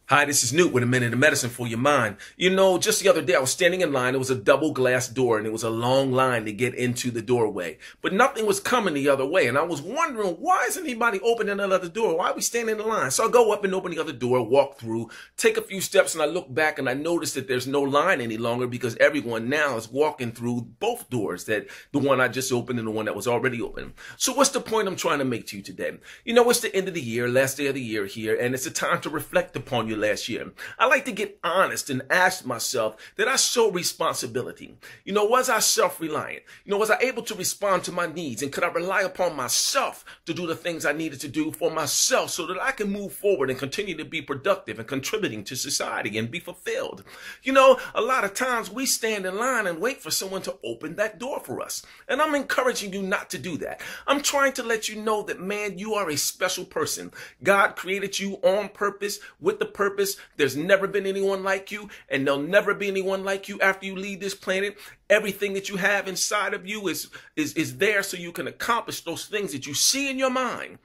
Hi, this is Newt with a minute of medicine for your mind. You know, just the other day I was standing in line. It was a double glass door and it was a long line to get into the doorway. But nothing was coming the other way. And I was wondering, why isn't anybody opening another door? Why are we standing in line? So I go up and open the other door, walk through, take a few steps, and I look back and I notice that there's no line any longer because everyone now is walking through both doors, that the one I just opened and the one that was already open. So what's the point I'm trying to make to you today? You know, it's the end of the year, last day of the year here, and it's a time to reflect upon your last year. I like to get honest and ask myself, did I show responsibility? You know, was I self-reliant? You know, was I able to respond to my needs? And could I rely upon myself to do the things I needed to do for myself so that I can move forward and continue to be productive and contributing to society and be fulfilled? You know, a lot of times we stand in line and wait for someone to open that door for us. And I'm encouraging you not to do that. I'm trying to let you know that, man, you are a special person. God created you on purpose, with the purpose. There's never been anyone like you, and there'll never be anyone like you after you leave this planet. Everything that you have inside of you is there so you can accomplish those things that you see in your mind,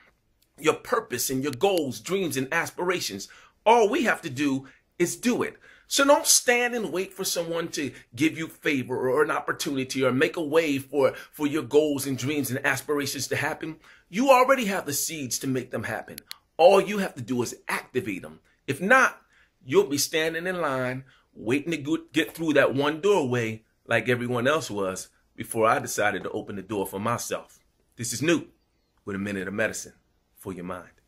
your purpose and your goals, dreams, and aspirations. All we have to do is do it. So don't stand and wait for someone to give you favor or an opportunity or make a way for your goals and dreams and aspirations to happen. You already have the seeds to make them happen. All you have to do is activate them. If not, you'll be standing in line waiting to get through that one doorway like everyone else was before I decided to open the door for myself. This is Newt with a minute of medicine for your mind.